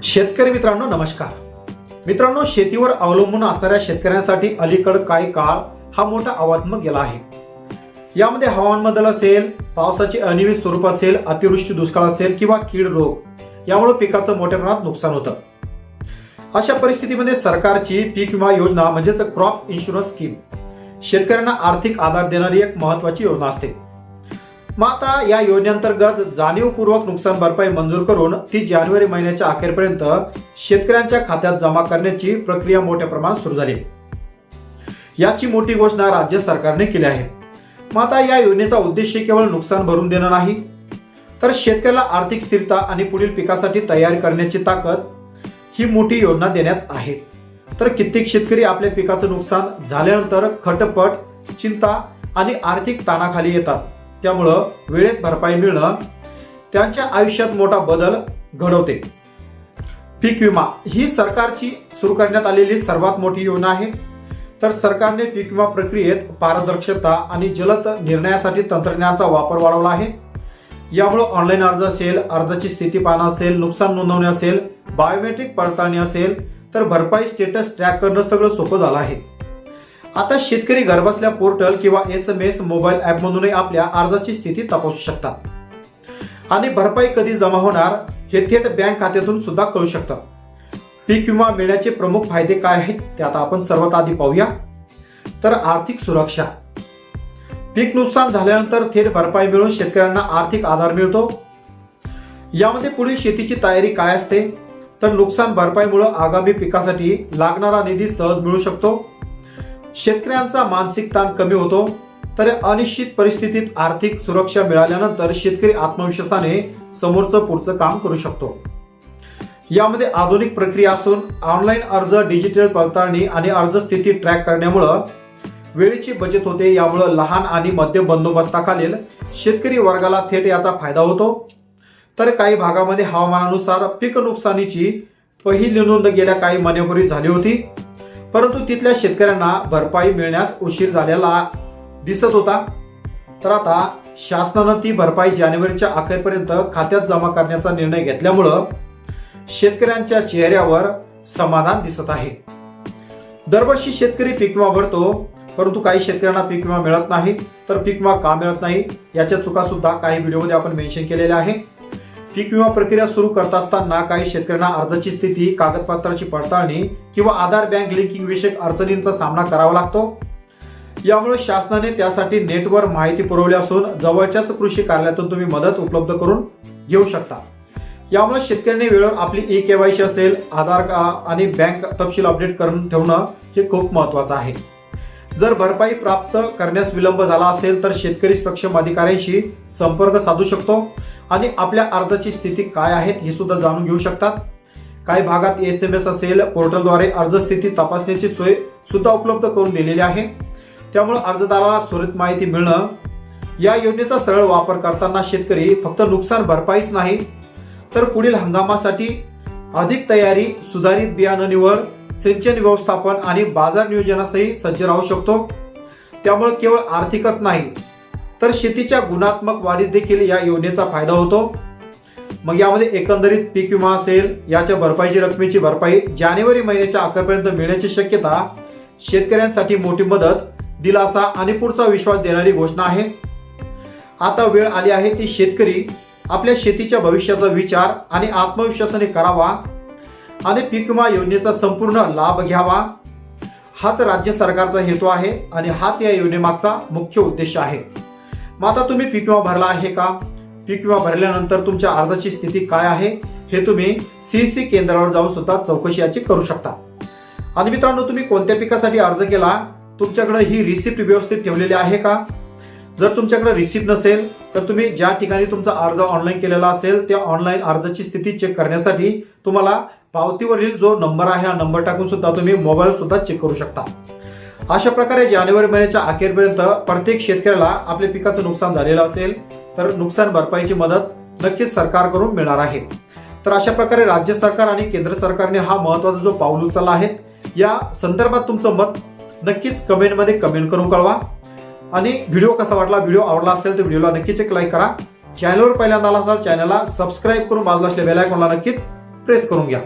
शेतकरी मित्रांनो नमस्कार। मित्रांनो, शेतीवर अवलंबून असणाऱ्या शेतकऱ्यांसाठी अलीकडे काही काळ हा मोठा आव्हानात्मक गेला आहे। यामध्ये हवामान बदल असेल, पावसाचे अनियमित स्वरूप असेल, अतिवृष्टी दुष्काळ असेल किंवा कीड रोग यामुळे पिकाचं मोठ्या प्रमाणात नुकसान होतं। अशा परिस्थितीमध्ये सरकारची पीक विमा योजना म्हणजेच क्रॉप इन्शुरन्स स्कीम शेतकऱ्यांना आर्थिक आधार देणारी एक महत्त्वाची योजना असते। मग आता या योजनेअंतर्गत जाणीवपूर्वक नुकसान भरपाई मंजूर करून ती जानेवारी महिन्याच्या अखेरपर्यंत शेतकऱ्यांच्या खात्यात जमा करण्याची प्रक्रिया मोठ्या प्रमाणात सुरू झाली। याची मोठी घोषणा राज्य सरकारने केली आहे। मग आता या योजनेचा उद्देश केवळ नुकसान भरून देणं नाही, तर शेतकऱ्याला आर्थिक स्थिरता आणि पुढील पिकासाठी तयारी करण्याची ताकद ही मोठी योजना देण्यात आहे। तर कित्येक शेतकरी आपल्या पिकाचं नुकसान झाल्यानंतर खटपट, चिंता आणि आर्थिक ताणाखाली येतात। त्यामुळं वेळेत भरपाई मिळणं त्यांच्या आयुष्यात मोठा बदल घडवते। पीक विमा ही सरकारची सुरू करण्यात आलेली सर्वात मोठी योजना आहे। तर सरकारने पीक विमा प्रक्रियेत पारदर्शकता आणि जलद निर्णयासाठी तंत्रज्ञानाचा वापर वाढवला आहे। यामुळे ऑनलाईन अर्ज असेल, अर्जाची स्थिती पाहणं असेल, नुकसान नोंदवणे असेल, बायोमेट्रिक पडताळणी असेल, तर भरपाई स्टेटस ट्रॅक करणं सगळं सोपं झालं आहे। आता शेतकरी घरबसल्या पोर्टल किंवा SMS मोबाईल ऍप मधूनही आपल्या अर्जाची स्थिती तपासू शकतात आणि भरपाई कधी जमा होणार हे थेट बँक खात्यातून सुद्धा कळू शकतं। पीक विमा मिळण्याचे प्रमुख फायदे काय आहेत ते आता आपण सर्वात आधी पाहूया। तर आर्थिक सुरक्षा, पीक नुकसान झाल्यानंतर थेट भरपाई मिळून शेतकऱ्यांना आर्थिक आधार मिळतो। यामध्ये पुढील शेतीची तयारी काय असते, तर नुकसान भरपाईमुळे आगामी पिकासाठी लागणारा निधी सहज मिळू शकतो। शेतकऱ्यांचा मानसिक ताण कमी होतो। तर अनिश्चित परिस्थितीत आर्थिक सुरक्षा मिळाल्यानंतर शेतकरी आत्मविश्वासाने समोरचं पुढचं काम करू शकतो। यामध्ये आधुनिक प्रक्रिया असून ऑनलाईन अर्ज, डिजिटल पडताळणी आणि अर्ज स्थिती ट्रॅक करण्यामुळं वेळेची बचत होते। यामुळे लहान आणि मध्यम बंदोबस्ताखालील शेतकरी वर्गाला थेट याचा फायदा होतो। तर काही भागामध्ये हवामानानुसार पीक नुकसानीची पहिली नोंद गेल्या काही महिन्यापूर्वी झाली होती, परंतु तिथल्या शेतकऱ्यांना भरपाई मिळण्यास उशीर झालेला दिसत होता। तर आता शासनानं ती भरपाई जानेवारीच्या अखेरपर्यंत खात्यात जमा करण्याचा निर्णय घेतल्यामुळं शेतकऱ्यांच्या चेहऱ्यावर समाधान दिसत आहे। दरवर्षी शेतकरी पीक विमा भरतो, परंतु काही शेतकऱ्यांना पीक विमा मिळत नाही। तर पीक विमा का मिळत नाही याच्या चुका सुद्धा काही व्हिडिओमध्ये आपण मेन्शन केलेल्या आहे। पीक विमा प्रक्रिया सुरू करत असताना काही शेतकऱ्यांना अर्जाची स्थिती, कागदपत्राची पडताळणी किंवा आधार बँक लिंकिंग विषयक अडचणींचा सामना करावा लागतो। यामुळे शासनाने त्यासाठी नेटवर माहिती पुरवली असून जवळच्याच कृषी कार्यालयातून तुम्ही मदत उपलब्ध करून घेऊ शकता। यामुळे शेतकऱ्यांनी वेळेवर आपली KYC असेल, आधार आणि बँक तपशील अपडेट करून ठेवणं हे खूप महत्वाचं आहे। जर भरपाई प्राप्त करण्यास विलंब झाला असेल तर शेतकरी सक्षम अधिकाऱ्यांशी संपर्क साधू शकतो आणि आपल्या अर्जाची स्थिती काय आहे हे सुद्धा जाणून घेऊ शकतात। काही भागात SMS असेल, पोर्टलद्वारे अर्ज स्थिती तपासण्याची सोय सुद्धा उपलब्ध करून दिलेली आहे। त्यामुळे अर्जदाराला त्वरित माहिती मिळणं। या योजनेचा सरळ वापर करताना शेतकरी फक्त नुकसान भरपाईच नाही, तर पुढील हंगामासाठी अधिक तयारी, सुधारित बियाणं निवड, सिंचन व्यवस्थापन आणि बाजार नियोजनासही सज्ज राहू शकतो। त्यामुळे केवळ आर्थिकच नाही, तर शेतीच्या गुणात्मक वाढीत देखील या योजनेचा फायदा होतो। मग यामध्ये एकंदरीत पीक विमा असेल, याच्या भरपाईची रकमेची भरपाई जानेवारी महिन्याच्या अखेरपर्यंत मिळण्याची शक्यता शेतकऱ्यांसाठी मोठी मदत, दिलासा आणि पुढचा विश्वास देणारी घोषणा आहे। आता वेळ आली आहे ती शेतकरी आपल्या शेतीच्या भविष्याचा विचार आणि आत्मविश्वासाने करावा आणि पीक विमा योजनेचा संपूर्ण लाभ घ्यावा। हाच राज्य सरकारचा हेतू आहे आणि हाच या योजनेमागचा मुख्य उद्देश आहे। मग आता तुम्ही पीक विमा भरला आहे का? पीक विमा भरल्यानंतर तुमच्या अर्जाची स्थिती काय आहे हे तुम्ही CC केंद्रावर जाऊन सुद्धा चौकशी याची करू शकता। आणि मित्रांनो, तुम्ही कोणत्या पिकासाठी अर्ज केला, तुमच्याकडे ही रिसिप्ट व्यवस्थित ठेवलेली आहे का? जर तुमच्याकडे रिसिप्ट नसेल तर तुम्ही ज्या ठिकाणी तुमचा अर्ज ऑनलाईन केलेला असेल त्या ऑनलाईन अर्जाची स्थिती चेक करण्यासाठी तुम्हाला पावतीवरील जो नंबर आहे हा नंबर टाकून सुद्धा तुम्ही मोबाईल सुद्धा चेक करू शकता। अशा प्रकारे जानेवारी महिन्याच्या अखेरपर्यंत प्रत्येक शेतकऱ्याला आपल्या पिकाचं नुकसान झालेलं असेल तर नुकसान भरपाईची मदत नक्कीच सरकारकडून मिळणार आहे। तर अशा प्रकारे राज्य सरकार आणि केंद्र सरकारने हा महत्वाचा जो पाऊल उचलला आहे, या संदर्भात तुमचं मत नक्कीच कमेंटमध्ये कमेंट करून कळवा। आणि व्हिडिओ कसा वाटला, व्हिडिओ आवडला असेल तर व्हिडिओला नक्कीच एक लाईक करा। चॅनलवर पहिल्यांदा आला असाल चॅनलला सबस्क्राईब करून बाजूला असलेल्या बेल आयकॉनला नक्कीच प्रेस करून घ्या.